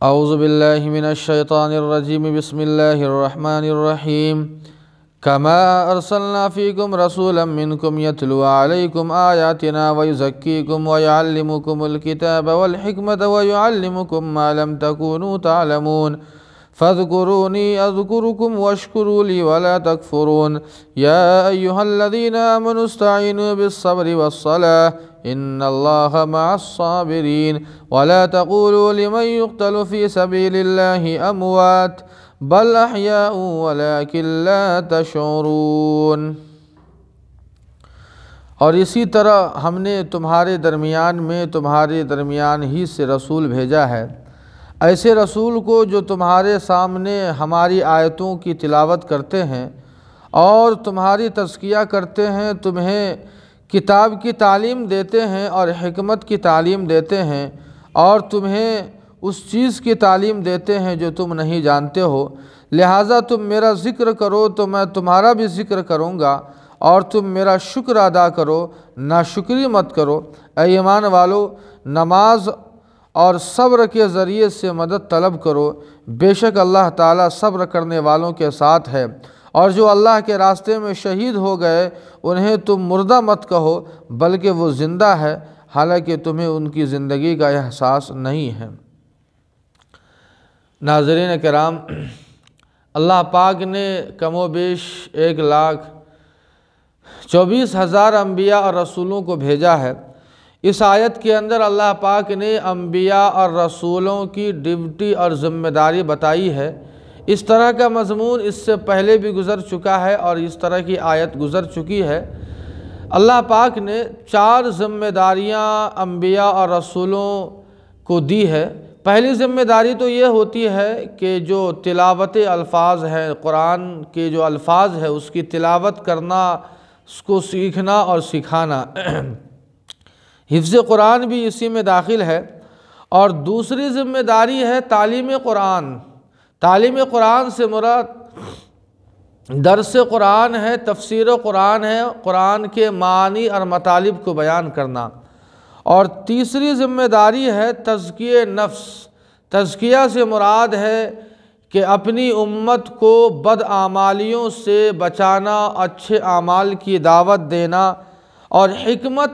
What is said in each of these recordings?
اعوذ باللہ من الشیطان الرجیم بسم اللہ الرحمن الرحیم کما ارسلنا فیکم رسولا منکم یتلو علیکم آیاتنا ویزکیکم ویعلمکم الکتاب والحکمت ویعلمکم ما لم تکونوا تعلمون فاذکرونی اذکرکم واشکروا لی ولا تکفرون یا ایہا الذین آمنوا استعینوا بالصبر والصلاة ان اللہ مع الصابرین ولا تقولوا لمن يقتل في سبیل اللہ اموات بل احیاء ولکن لا تشعرون۔ اور اسی طرح ہم نے تمہارے درمیان ہی سے رسول بھیجا ہے، ایسے رسول کو جو تمہارے سامنے ہماری آیتوں کی تلاوت کرتے ہیں اور تمہاری تزکیہ کرتے ہیں، تمہیں کتاب کی تعلیم دیتے ہیں اور حکمت کی تعلیم دیتے ہیں اور تمہیں اس چیز کی تعلیم دیتے ہیں جو تم نہیں جانتے ہو، لہٰذا تم میرا ذکر کرو تو میں تمہارا بھی ذکر کروں گا، اور تم میرا شکر ادا کرو، ناشکری مت کرو۔ اے ایمان والو، نماز اور صبر کے ذریعے سے مدد طلب کرو، بے شک اللہ تعالیٰ صبر کرنے والوں کے ساتھ ہے۔ اور جو اللہ کے راستے میں شہید ہو گئے انہیں تم مردہ مت کہو بلکہ وہ زندہ ہے، حالانکہ تمہیں ان کی زندگی کا احساس نہیں ہے۔ ناظرین کرام، اللہ پاک نے کم و بیش 1,24,000 انبیاء اور رسولوں کو بھیجا ہے۔ اس آیت کے اندر اللہ پاک نے انبیاء اور رسولوں کی ڈیوٹی اور ذمہ داری بتائی ہے۔ اس طرح کا مضمون اس سے پہلے بھی گزر چکا ہے اور اس طرح کی آیت گزر چکی ہے۔ اللہ پاک نے 4 ذمہ داریاں انبیاء اور رسولوں کو دی ہے۔ پہلی ذمہ داری تو یہ ہوتی ہے کہ جو تلاوت الفاظ ہے، قرآن کے جو الفاظ ہے اس کی تلاوت کرنا، اس کو سیکھنا اور سکھانا۔ حفظ قرآن بھی اسی میں داخل ہے۔ اور دوسری ذمہ داری ہے تعلیم قرآن۔ تعلیم قرآن سے مراد درس قرآن ہے، تفسیر قرآن ہے، قرآن کے معانی اور مطالب کو بیان کرنا۔ اور تیسری ذمہ داری ہے تزکیہ نفس۔ تزکیہ سے مراد ہے کہ اپنی امت کو بدعمالیوں سے بچانا، اچھے اعمال کی دعوت دینا، اور حکمت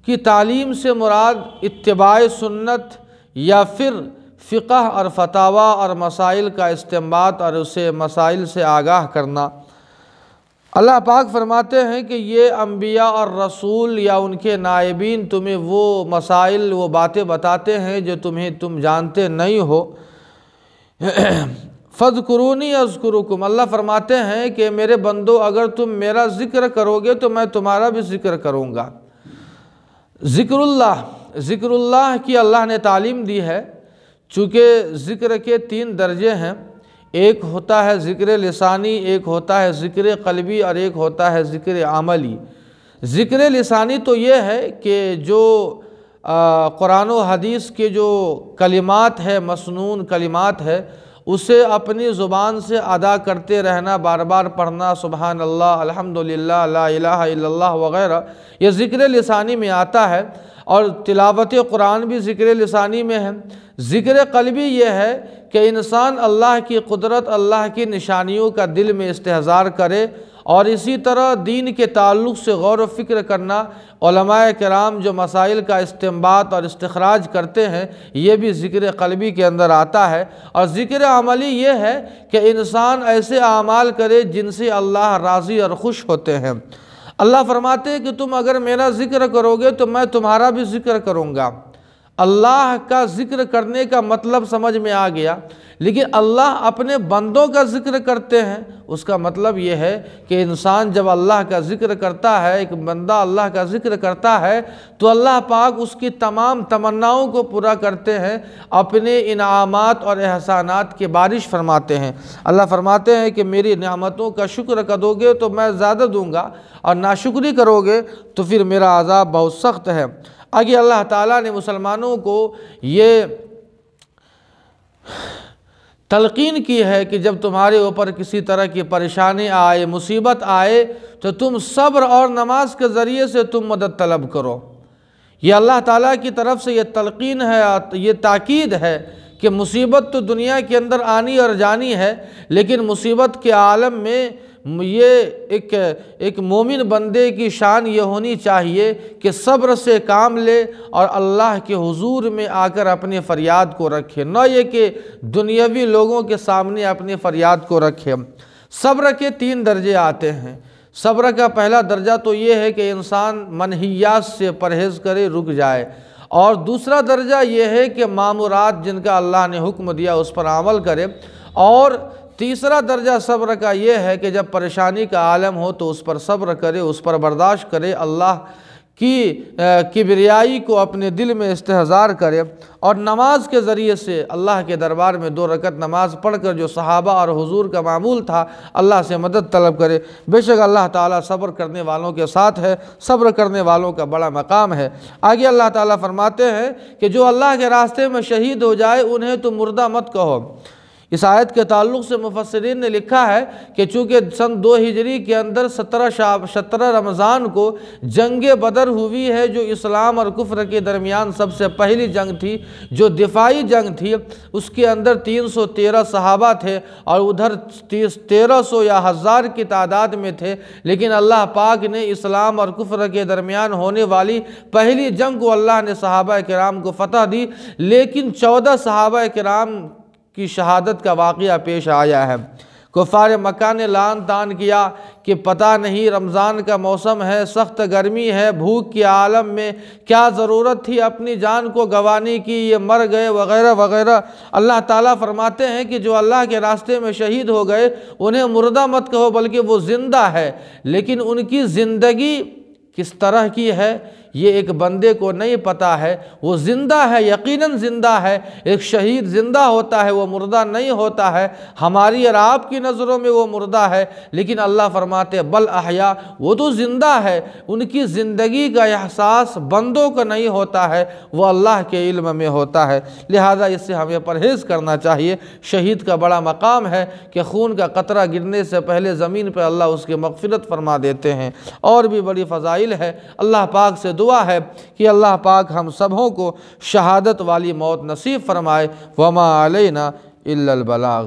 کی تعلیم سے مراد اتباع سنت یا پھر فقہ اور فتاویٰ اور مسائل کا استنباط اور اسے مسائل سے آگاہ کرنا۔ اللہ پاک فرماتے ہیں کہ یہ انبیاء اور رسول یا ان کے نائبین تمہیں وہ مسائل، وہ باتیں بتاتے ہیں جو تم جانتے نہیں ہو۔ فَاذْكُرُونِي أَذْكُرُكُمْ، اللہ فرماتے ہیں کہ میرے بندو اگر تم میرا ذکر کرو گے تو میں تمہارا بھی ذکر کروں گا۔ ذکر اللہ کی اللہ نے تعلیم دی ہے، چونکہ ذکر کے 3 درجے ہیں، ایک ہوتا ہے ذکر لسانی، ایک ہوتا ہے ذکر قلبی اور ایک ہوتا ہے ذکر عملی۔ ذکر لسانی تو یہ ہے کہ جو قرآن و حدیث کے جو کلمات ہے، مسنون کلمات ہے، اسے اپنی زبان سے ادا کرتے رہنا، بار بار پڑھنا، سبحان اللہ، الحمدللہ، لا الہ الا اللہ وغیرہ، یہ ذکر لسانی میں آتا ہے۔ اور تلاوت قرآن بھی ذکر لسانی میں ہے۔ ذکر قلبی یہ ہے کہ انسان اللہ کی قدرت، اللہ کی نشانیوں کا دل میں استحضار کرے، اور اسی طرح دین کے تعلق سے غور و فکر کرنا۔ علماء کرام جو مسائل کا استنباط اور استخراج کرتے ہیں یہ بھی ذکر قلبی کے اندر آتا ہے۔ اور ذکر عملی یہ ہے کہ انسان ایسے اعمال کرے جن سے اللہ راضی اور خوش ہوتے ہیں۔ اللہ فرماتے ہیں کہ تم اگر میرا ذکر کرو گے تو میں تمہارا بھی ذکر کروں گا۔ اللہ کا ذکر کرنے کا مطلب سمجھ میں آ گیا، لیکن اللہ اپنے بندوں کا ذکر کرتے ہیں، اس کا مطلب یہ ہے کہ انسان جب اللہ کا ذکر کرتا ہے، ایک بندہ اللہ کا ذکر کرتا ہے تو اللہ پاک اس کی تمام تمناؤں کو پورا کرتے ہیں، اپنے انعامات اور احسانات کی بارش فرماتے ہیں۔ اللہ فرماتے ہیں کہ میری نعمتوں کا شکر کرو گے تو میں زیادہ دوں گا، اور ناشکری کرو گے تو پھر میرا عذاب بہت سخت ہے۔ آگے اللہ تعالیٰ نے مسلمانوں کو یہ تلقین کی ہے کہ جب تمہارے اوپر کسی طرح کی پریشانی آئے، مصیبت آئے، تو تم صبر اور نماز کے ذریعے سے تم مدد طلب کرو۔ یہ اللہ تعالیٰ کی طرف سے یہ تلقین ہے، یہ تاکید ہے کہ مصیبت تو دنیا کے اندر آنی اور جانی ہے، لیکن مصیبت کے عالم میں یہ ایک مومن بندے کی شان یہ ہونی چاہیے کہ صبر سے کام لے اور اللہ کے حضور میں آ کر اپنی فریاد کو رکھے، نہ یہ کہ دنیاوی لوگوں کے سامنے اپنی فریاد کو رکھے۔ صبر کے 3 درجے آتے ہیں۔ صبر کا پہلا درجہ تو یہ ہے کہ انسان منہیات سے پرہیز کرے، رک جائے، اور دوسرا درجہ یہ ہے کہ مامورات جن کا اللہ نے حکم دیا اس پر عمل کرے، اور تیسرا درجہ صبر کا یہ ہے کہ جب پریشانی کا عالم ہو تو اس پر صبر کرے، اس پر برداشت کرے، اللہ کی کبریائی کو اپنے دل میں استحضار کرے، اور نماز کے ذریعے سے اللہ کے دربار میں 2 رکعت نماز پڑھ کر جو صحابہ اور حضور کا معمول تھا اللہ سے مدد طلب کرے۔ بے شک اللہ تعالیٰ صبر کرنے والوں کے ساتھ ہے، صبر کرنے والوں کا بڑا مقام ہے۔ آگے اللہ تعالیٰ فرماتے ہیں کہ جو اللہ کے راستے میں شہید ہو جائے انہیں تو مردہ مت کہو۔ اس آیت کے تعلق سے مفسرین نے لکھا ہے کہ چونکہ سن 2 ہجری کے اندر 17 رمضان کو جنگ بدر ہوئی ہے، جو اسلام اور کفر کے درمیان سب سے پہلی جنگ تھی، جو دفاعی جنگ تھی، اس کے اندر 313 صحابہ تھے اور ادھر 1300 یا 1000 کی تعداد میں تھے، لیکن اللہ پاک نے اسلام اور کفر کے درمیان ہونے والی پہلی جنگ کو اللہ نے صحابہ کرام کو فتح دی، لیکن 14 صحابہ کرام کی شہادت کا واقعہ پیش آیا ہے۔ کفار مکہ نے لعن طعن کیا کہ پتہ نہیں رمضان کا موسم ہے، سخت گرمی ہے، بھوک کے عالم میں کیا ضرورت تھی اپنی جان کو گنوانے کی، یہ مر گئے وغیرہ وغیرہ۔ اللہ تعالیٰ فرماتے ہیں کہ جو اللہ کے راستے میں شہید ہو گئے انہیں مردہ مت کہو، بلکہ وہ زندہ ہے، لیکن ان کی زندگی کس طرح کی ہے یہ ایک بندے کو نہیں پتہ ہے۔ وہ زندہ ہے، یقیناً زندہ ہے۔ ایک شہید زندہ ہوتا ہے، وہ مردہ نہیں ہوتا ہے۔ ہماری اور آپ کی نظروں میں وہ مردہ ہے، لیکن اللہ فرماتے بل احیا، وہ تو زندہ ہے۔ ان کی زندگی کا احساس بندوں کو نہیں ہوتا ہے، وہ اللہ کے علم میں ہوتا ہے۔ لہذا اس سے ہمیں پرہیز کرنا چاہیے۔ شہید کا بڑا مقام ہے کہ خون کا قطرہ گرنے سے پہلے زمین پر اللہ اس کی مغفرت فرما دیتے ہیں، اور بھی بڑی فضائل ہے۔ اللہ پاک سے دعا ہے کہ اللہ پاک ہم سبوں کو شہادت والی موت نصیب فرمائے۔ وما علینا الا البلاغ۔